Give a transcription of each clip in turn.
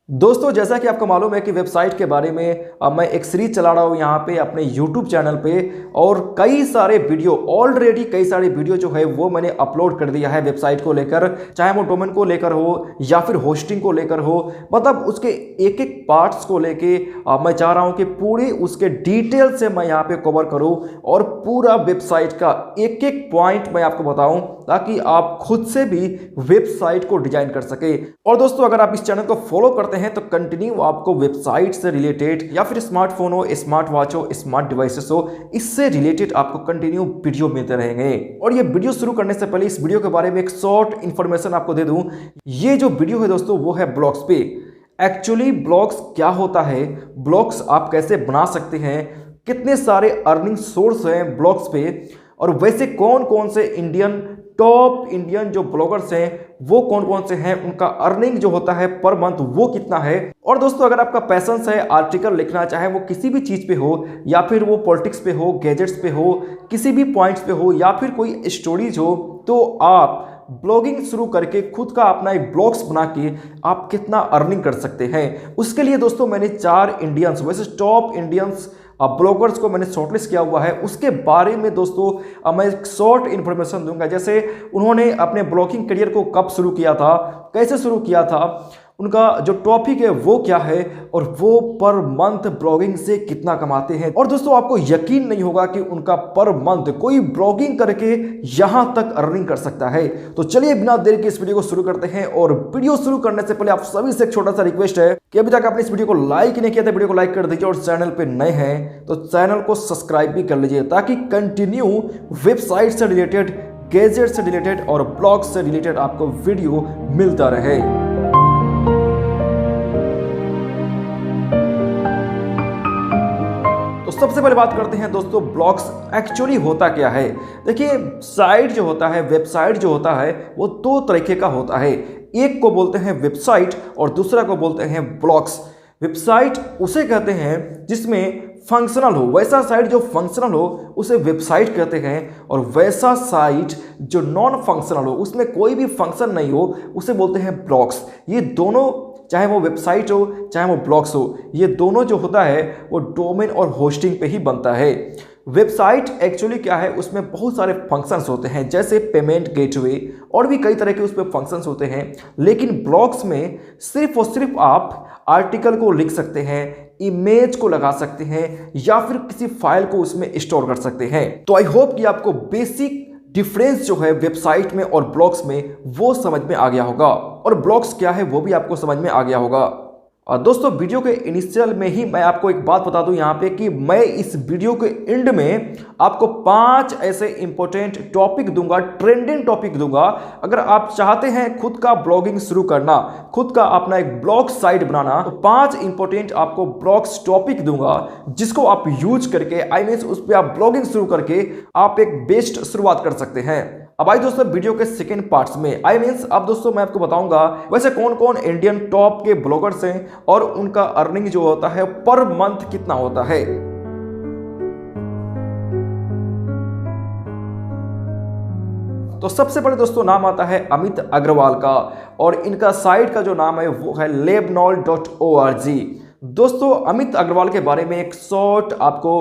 दोस्तों जैसा कि आपको मालूम है कि वेबसाइट के बारे में मैं एक सीरीज चला रहा हूँ यहाँ पे अपने YouTube चैनल पे। और कई सारे वीडियो ऑलरेडी कई सारे वीडियो जो है वो मैंने अपलोड कर दिया है वेबसाइट को लेकर, चाहे वो डोमेन को लेकर हो या फिर होस्टिंग को लेकर हो। मतलब उसके एक एक पार्ट्स को लेके मैं चाह रहा हूँ कि पूरी उसके डिटेल से मैं यहाँ पे कवर करूँ और पूरा वेबसाइट का एक एक पॉइंट मैं आपको बताऊँ, ताकि आप खुद से भी वेबसाइट को डिजाइन कर सके। और दोस्तों अगर आप इस चैनल को फॉलो करते हैं तो कंटिन्यू आपको वेबसाइट से रिलेटेड या फिर स्मार्टफोन हो, स्मार्ट वॉच हो, स्मार्ट डिवाइसेस हो, इससे रिलेटेड आपको कंटिन्यू वीडियो मिलते रहेंगे। और ये वीडियो शुरू करने से पहले इस वीडियो के बारे में एक शॉर्ट इंफॉर्मेशन आपको दे दूं। ये जो वीडियो है दोस्तों वो है ब्लॉग्स पे। एक्चुअली ब्लॉग्स क्या होता है, ब्लॉग्स आप कैसे बना सकते हैं, कितने सारे अर्निंग सोर्स हैं ब्लॉग्स पे, और वैसे कौन कौन से टॉप इंडियन जो ब्लॉगर्स हैं वो कौन कौन से हैं, उनका अर्निंग जो होता है पर मंथ वो कितना है। और दोस्तों अगर आपका पैशंस है आर्टिकल लिखना, चाहे वो किसी भी चीज़ पे हो या फिर वो पॉलिटिक्स पे हो, गैजेट्स पे हो, किसी भी पॉइंट्स पे हो या फिर कोई स्टोरीज हो, तो आप ब्लॉगिंग शुरू करके खुद का अपना एक ब्लॉग्स बना के आप कितना अर्निंग कर सकते हैं। उसके लिए दोस्तों मैंने 4 इंडियंस, वैसे टॉप इंडियंस ब्लॉगर्स को मैंने शॉर्टलिस्ट किया हुआ है। उसके बारे में दोस्तों मैं एक शॉर्ट इन्फॉर्मेशन दूंगा, जैसे उन्होंने अपने ब्लॉगिंग करियर को कब शुरू किया था, कैसे शुरू किया था, उनका जो टॉपिक है वो क्या है, और वो पर मंथ ब्लॉगिंग से कितना कमाते हैं। और दोस्तों आपको यकीन नहीं होगा कि उनका पर मंथ कोई ब्लॉगिंग करके यहां तक अर्निंग कर सकता है। तो चलिए बिना देर के इस वीडियो को शुरू करते हैं। और वीडियो शुरू करने से पहले आप सभी से एक छोटा सा रिक्वेस्ट है कि अभी तक आपने इस वीडियो को लाइक नहीं किया था, वीडियो को लाइक कर दीजिए, और चैनल पे नए हैं तो चैनल को सब्सक्राइब भी कर लीजिए, ताकि कंटिन्यू वेबसाइट से रिलेटेड, गैजेट से रिलेटेड और ब्लॉग से रिलेटेड आपको वीडियो मिलता रहे। तो सबसे पहले बात करते हैं दोस्तों ब्लॉग्स एक्चुअली होता क्या है। देखिए साइट जो होता है, वेबसाइट जो होता है वो 2 तरीके का होता है। एक को बोलते हैं वेबसाइट और दूसरा को बोलते हैं ब्लॉग्स। वेबसाइट उसे कहते हैं जिसमें फंक्शनल हो, वैसा साइट जो फंक्शनल हो उसे वेबसाइट कहते हैं, और वैसा साइट जो नॉन फंक्शनल हो, उसमें कोई भी फंक्शन नहीं हो, उसे बोलते हैं ब्लॉग्स। ये दोनों, चाहे वो वेबसाइट हो चाहे वो ब्लॉग्स हो, ये दोनों जो होता है वो डोमेन और होस्टिंग पे ही बनता है। वेबसाइट एक्चुअली क्या है, उसमें बहुत सारे फंक्शंस होते हैं, जैसे पेमेंट गेटवे और भी कई तरह के उसमें फंक्शंस होते हैं। लेकिन ब्लॉग्स में सिर्फ और सिर्फ आप आर्टिकल को लिख सकते हैं, इमेज को लगा सकते हैं, या फिर किसी फाइल को उसमें स्टोर कर सकते हैं। तो आई होप कि आपको बेसिक डिफरेंस जो है वेबसाइट में और ब्लॉग्स में वो समझ में आ गया होगा, और ब्लॉग्स क्या है वो भी आपको समझ में आ गया होगा। और दोस्तों वीडियो के इनिशियल में ही मैं आपको एक बात बता दूं यहाँ पे कि मैं इस वीडियो के एंड में आपको 5 ऐसे इंपॉर्टेंट टॉपिक दूंगा, ट्रेंडिंग टॉपिक दूंगा। अगर आप चाहते हैं खुद का ब्लॉगिंग शुरू करना, खुद का अपना एक ब्लॉग साइट बनाना, तो 5 इंपॉर्टेंट आपको ब्लॉग्स टॉपिक दूंगा, जिसको आप यूज करके उस पर आप ब्लॉगिंग शुरू करके आप एक बेस्ट शुरुआत कर सकते हैं। अब आइए दोस्तों वीडियो के सेकंड पार्ट्स में। अब दोस्तों मैं आपको बताऊंगा वैसे कौन कौन इंडियन टॉप के ब्लॉगर्स हैं और उनका अर्निंग जो होता है पर मंथ कितना होता है। तो सबसे पहले दोस्तों नाम आता है अमित अग्रवाल का, और इनका साइट का जो नाम है वो है lebnol.org। दोस्तों अमित अग्रवाल के बारे में एक शॉर्ट आपको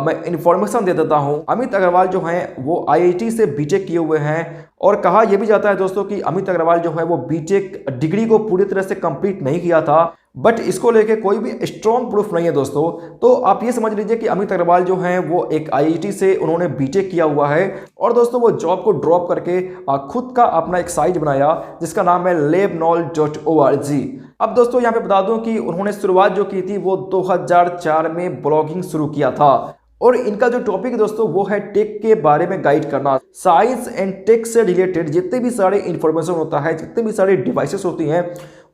मैं इन्फॉर्मेशन दे देता हूं। अमित अग्रवाल जो हैं वो आईआईटी से बीटेक किए हुए हैं, और कहा यह भी जाता है दोस्तों कि अमित अग्रवाल जो है वो बीटेक डिग्री को पूरी तरह से कंप्लीट नहीं किया था, बट इसको लेके कोई भी स्ट्रॉन्ग प्रूफ नहीं है दोस्तों। तो आप ये समझ लीजिए कि अमित अग्रवाल जो हैं वो एक आईआईटी से उन्होंने बीटेक किया हुआ है, और दोस्तों वो जॉब को ड्रॉप करके खुद का अपना एक साइट बनाया जिसका नाम है lebnol.org। अब दोस्तों यहाँ पे बता दूं कि उन्होंने शुरुआत जो की थी वो 2004 में ब्लॉगिंग शुरू किया था, और इनका जो टॉपिक है दोस्तों वो है टेक के बारे में गाइड करना। साइंस एंड टेक से रिलेटेड जितने भी सारे इंफॉर्मेशन होता है, जितने भी सारे डिवाइसेस होती हैं,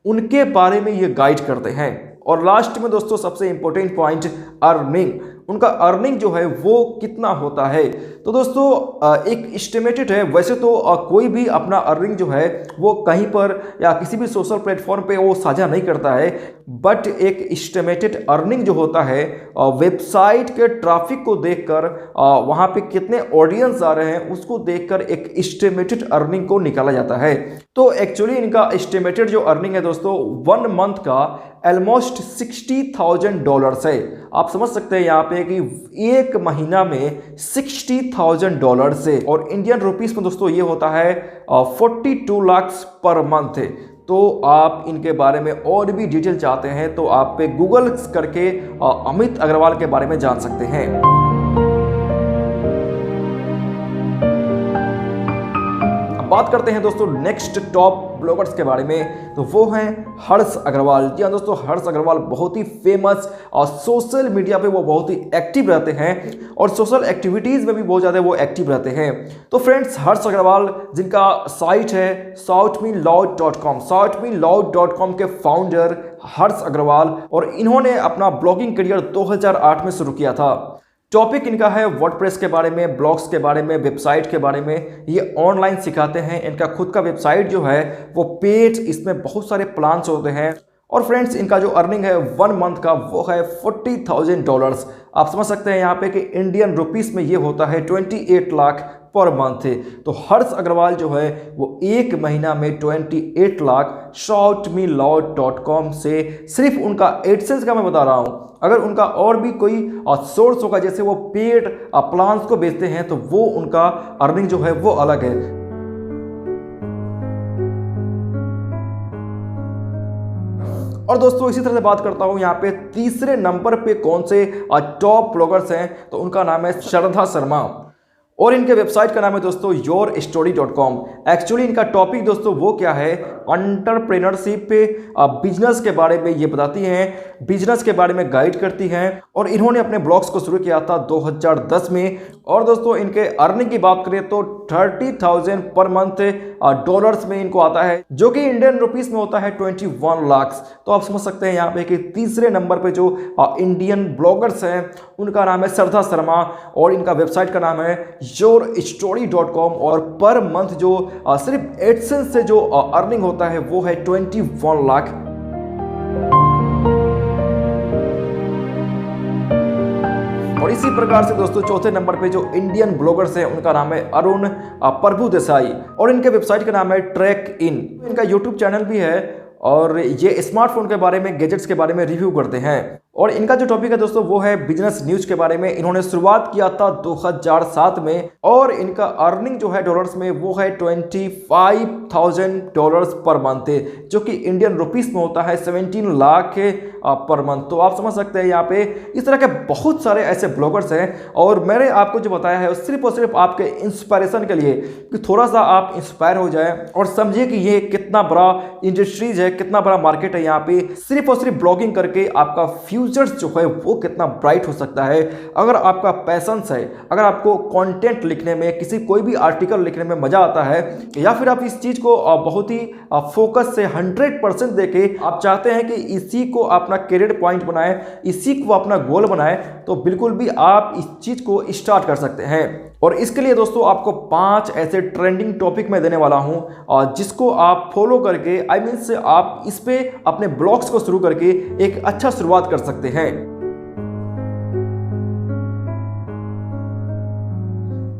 उनके बारे में ये गाइड करते हैं। और लास्ट में दोस्तों सबसे इंपॉर्टेंट पॉइंट अर्निंग, उनका अर्निंग जो है वो कितना होता है। तो दोस्तों एक एस्टिमेटेड है, वैसे तो कोई भी अपना अर्निंग जो है वो कहीं पर या किसी भी सोशल प्लेटफॉर्म पे वो साझा नहीं करता है, बट एक एस्टिमेटेड अर्निंग जो होता है वेबसाइट के ट्रैफिक को देखकर, वहाँ पे कितने ऑडियंस आ रहे हैं उसको देखकर एक एस्टिमेटेड अर्निंग को निकाला जाता है। तो एक्चुअली इनका एस्टिमेटेड जो अर्निंग है दोस्तों 1 मंथ का ऑलमोस्ट $60,000 है। आप समझ सकते हैं यहाँ पे कि एक महीना में $60,000 से, और इंडियन रुपीस में दोस्तों ये होता है 42 लाख पर मंथ है। तो आप इनके बारे में और भी डिटेल चाहते हैं तो आप पे गूगल करके अमित अग्रवाल के बारे में जान सकते हैं। बात करते हैं दोस्तों नेक्स्ट टॉप ब्लॉगर्स के बारे में, तो वो हैं हर्ष अग्रवाल। जी हाँ दोस्तों, हर्ष अग्रवाल बहुत ही फेमस और सोशल मीडिया पे वो बहुत ही एक्टिव रहते हैं और सोशल एक्टिविटीज़ में भी बहुत ज़्यादा वो एक्टिव रहते हैं। तो फ्रेंड्स, हर्ष अग्रवाल जिनका साइट है shoutmeloud.com, shoutmeloud.com के फाउंडर हर्ष अग्रवाल, और इन्होंने अपना ब्लॉगिंग करियर 2008 में शुरू किया था। टॉपिक इनका है वर्डप्रेस के बारे में, ब्लॉग्स के बारे में, वेबसाइट के बारे में। ये ऑनलाइन सिखाते हैं। इनका खुद का वेबसाइट जो है वो पेड, इसमें बहुत सारे प्लान्स होते हैं। और फ्रेंड्स, इनका जो अर्निंग है 1 मंथ का वो है $40,000। आप समझ सकते हैं यहाँ पे कि इंडियन रुपीस में ये होता है 28 लाख पर मंथ है। तो हर्ष अग्रवाल जो है वो एक महीना में 28 लाख shoutmeloud.com से, सिर्फ उनका एडसेंस का मैं बता रहा हूँ। अगर उनका और भी कोई सोर्स होगा, जैसे वो पेड प्लान्स को बेचते हैं, तो वो उनका अर्निंग जो है वो अलग है। और दोस्तों इसी तरह से बात करता हूं, यहाँ पे तीसरे नंबर पे कौन से टॉप ब्लॉगर्स हैं, तो उनका नाम है श्रद्धा शर्मा और इनके वेबसाइट का नाम है दोस्तों yourstory.com। एक्चुअली इनका टॉपिक दोस्तों वो क्या है, एंटरप्रेन्योरशिप पे, बिजनेस के बारे में ये बताती हैं, बिजनेस के बारे में गाइड करती हैं। और इन्होंने अपने ब्लॉग्स को शुरू किया था 2010 में। और दोस्तों इनके अर्निंग की बात करें तो 30,000 पर मंथ डॉलर्स में इनको आता है, जो कि इंडियन रुपीस में होता है 21 लाख। तो आप समझ सकते हैं यहाँ पे कि तीसरे नंबर पे जो इंडियन ब्लॉगर्स हैं उनका नाम है श्रद्धा शर्मा और इनका वेबसाइट का नाम है yourstory.com। और पर मंथ जो सिर्फ एडसेंस से जो अर्निंग होता है वो है 21 लाख। और इसी प्रकार से दोस्तों चौथे नंबर पे जो इंडियन ब्लॉगर्स हैं उनका नाम है अरुण प्रभुदेसाई और इनके वेबसाइट का नाम है ट्रैक इन। इनका यूट्यूब चैनल भी है और ये स्मार्टफोन के बारे में, गैजेट्स के बारे में रिव्यू करते हैं। और इनका जो टॉपिक है दोस्तों वो है बिजनेस न्यूज के बारे में। इन्होंने शुरुआत किया था 2007 में और इनका अर्निंग जो है डॉलर्स में वो है $25,000 पर मंथ, जो कि इंडियन रुपीस में होता है 17 लाख पर मंथ। तो आप समझ सकते हैं यहाँ पे इस तरह के बहुत सारे ऐसे ब्लॉगर्स हैं और मैंने आपको जो बताया है सिर्फ और सिर्फ आपके इंस्पायरेशन के लिए, कि थोड़ा सा आप इंस्पायर हो जाए और समझिए कि ये कितना बड़ा इंडस्ट्रीज है, कितना बड़ा मार्केट है। यहाँ पे सिर्फ और सिर्फ ब्लॉगिंग करके आपका फ्यूचर्स जो है वो कितना ब्राइट हो सकता है। अगर आपका पैशंस है, अगर आपको कंटेंट लिखने में, कोई भी आर्टिकल लिखने में मजा आता है, या फिर आप इस चीज को बहुत ही फोकस से 100% देके आप चाहते हैं कि इसी को अपना कैरियर पॉइंट बनाए, इसी को अपना गोल बनाए, तो बिल्कुल भी आप इस चीज को स्टार्ट कर सकते हैं। और इसके लिए दोस्तों आपको 5 ऐसे ट्रेंडिंग टॉपिक मैं देने वाला हूं और जिसको आप फॉलो करके से आप इस पे अपने ब्लॉग्स को शुरू करके एक अच्छा शुरुआत कर सकते हैं।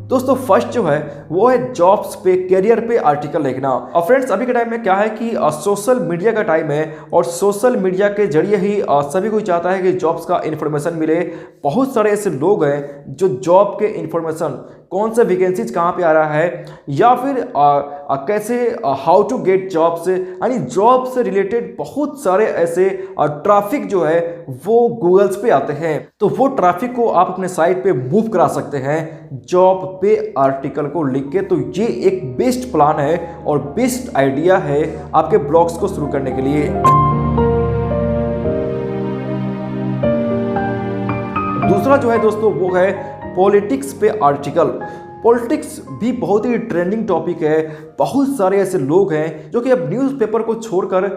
दोस्तों फर्स्ट जो है वो है जॉब्स पे, करियर पे आर्टिकल लिखना। और फ्रेंड्स अभी के टाइम में क्या है कि सोशल मीडिया का टाइम है और सोशल मीडिया के जरिए ही सभी कोई चाहता है कि जॉब्स का इन्फॉर्मेशन मिले। बहुत सारे ऐसे लोग हैं जो जॉब के इन्फॉर्मेशन, कौन से वैकेंसीज कहाँ पे आ रहा है, या फिर कैसे हाउ टू गेट जॉब्स, यानी जॉब से रिलेटेड बहुत सारे ऐसे ट्रैफिक जो है वो गूगल्स पे आते हैं। तो वो ट्रैफिक को आप अपने साइट पे मूव करा सकते हैं जॉब पे आर्टिकल को लिख के। तो ये एक बेस्ट प्लान है और बेस्ट आइडिया है आपके ब्लॉग्स को शुरू करने के लिए। दूसरा जो है दोस्तों वो है पॉलिटिक्स पे आर्टिकल। पॉलिटिक्स भी बहुत ही ट्रेंडिंग टॉपिक है। बहुत सारे ऐसे लोग हैं जो कि अब न्यूज़पेपर को छोड़कर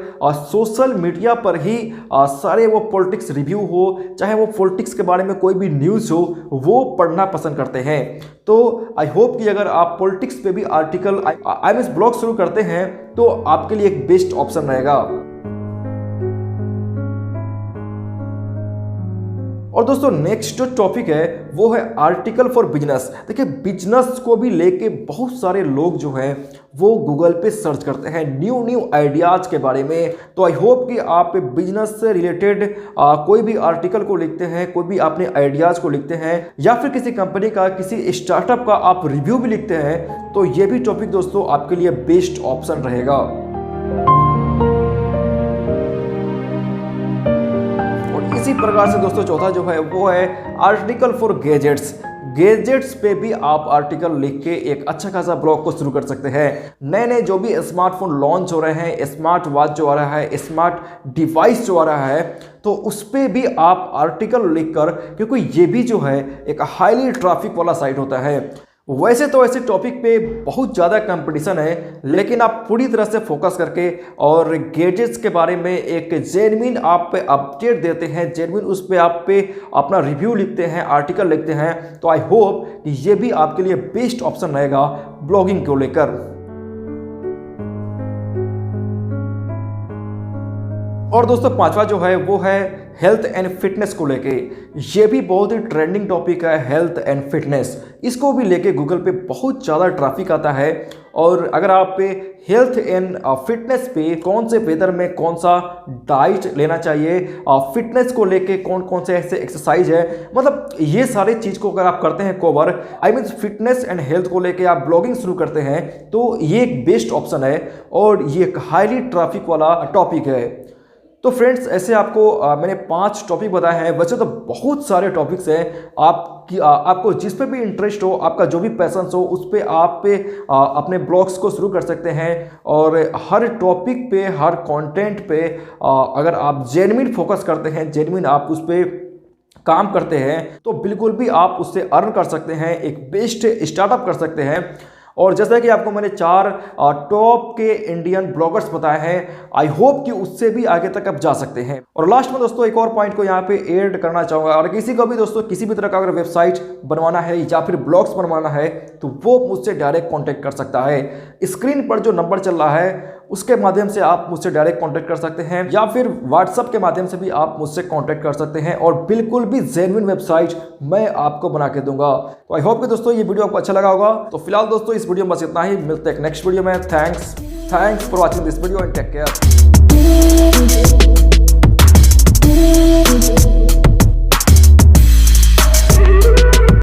सोशल मीडिया पर ही सारे वो पॉलिटिक्स रिव्यू हो, चाहे वो पॉलिटिक्स के बारे में कोई भी न्यूज़ हो, वो पढ़ना पसंद करते हैं। तो आई होप कि अगर आप पॉलिटिक्स पे भी आर्टिकल ब्लॉग शुरू करते हैं तो आपके लिए एक बेस्ट ऑप्शन रहेगा। और दोस्तों नेक्स्ट जो टॉपिक है वो है आर्टिकल फॉर बिजनेस। देखिए बिजनेस को भी लेके बहुत सारे लोग जो हैं वो गूगल पे सर्च करते हैं न्यू आइडियाज़ के बारे में। तो आई होप कि आप बिजनेस से रिलेटेड कोई भी आर्टिकल को लिखते हैं, कोई भी अपने आइडियाज़ को लिखते हैं, या फिर किसी कंपनी का किसी स्टार्टअप का आप रिव्यू भी लिखते हैं, तो ये भी टॉपिक दोस्तों आपके लिए बेस्ट ऑप्शन रहेगा। इसी प्रकार से दोस्तों चौथा जो है वो है आर्टिकल फॉर गैजेट्स पे भी आप आर्टिकल लिख के एक अच्छा खासा ब्लॉग को शुरू कर सकते हैं। नए जो भी स्मार्टफोन लॉन्च हो रहे हैं, स्मार्ट वॉच जो आ रहा है, स्मार्ट डिवाइस जो आ रहा है, तो उस पर भी आप आर्टिकल लिखकर, क्योंकि ये भी जो है एक हाईली ट्रैफिक वाला साइट होता है। वैसे तो ऐसे टॉपिक पे बहुत ज़्यादा कंपटीशन है, लेकिन आप पूरी तरह से फोकस करके और गैजेट्स के बारे में एक जेन्युइन आप पे अपडेट देते हैं, जेन्युइन उस पे आप पे अपना रिव्यू लिखते हैं, आर्टिकल लिखते हैं, तो आई होप कि ये भी आपके लिए बेस्ट ऑप्शन रहेगा ब्लॉगिंग को लेकर। और दोस्तों पांचवा जो है वो है हेल्थ एंड फिटनेस को लेके। ये भी बहुत ही ट्रेंडिंग टॉपिक है, हेल्थ एंड फिटनेस। इसको भी लेके गूगल पे बहुत ज़्यादा ट्रैफिक आता है। और अगर आप पे हेल्थ एंड फिटनेस पे कौन से वेदर में कौन सा डाइट लेना चाहिए, फिटनेस को लेके कौन कौन से ऐसे एक्सरसाइज है, मतलब ये सारे चीज़ को अगर आप करते हैं cover, I mean fitness and health को लेके आप ब्लॉगिंग शुरू करते हैं, तो ये एक बेस्ट ऑप्शन है और ये एक हाईली ट्रैफिक वाला टॉपिक है। तो फ्रेंड्स ऐसे आपको मैंने 5 टॉपिक बताए हैं। वैसे तो बहुत सारे टॉपिक्स हैं, आपको जिस पे भी इंटरेस्ट हो, आपका जो भी पैशन हो, उस पे आप अपने ब्लॉग्स को शुरू कर सकते हैं। और हर टॉपिक पे, हर कंटेंट पे अगर आप जेन्युइन फोकस करते हैं, जेन्युइन आप उस पे काम करते हैं, तो बिल्कुल भी आप उससे अर्न कर सकते हैं, एक बेस्ट स्टार्टअप कर सकते हैं। और जैसा कि आपको मैंने 4 टॉप के इंडियन ब्लॉगर्स बताए हैं, आई होप कि उससे भी आगे तक आप जा सकते हैं। और लास्ट में दोस्तों एक और पॉइंट को यहाँ पे ऐड करना चाहूँगा, और किसी को भी दोस्तों किसी भी तरह का अगर वेबसाइट बनवाना है या फिर ब्लॉग्स बनवाना है, तो वो मुझसे डायरेक्ट कॉन्टैक्ट कर सकता है। स्क्रीन पर जो नंबर चल रहा है उसके माध्यम से आप मुझसे डायरेक्ट कांटेक्ट कर सकते हैं, या फिर व्हाट्सएप के माध्यम से भी आप मुझसे कांटेक्ट कर सकते हैं, और बिल्कुल भी जेन्युइन वेबसाइट मैं आपको बना के दूंगा। तो आई होप कि दोस्तों ये वीडियो आपको अच्छा लगा होगा। तो फिलहाल दोस्तों इस वीडियो में बस इतना ही, मिलते हैं नेक्स्ट वीडियो में। Thanks for watching this video and take care.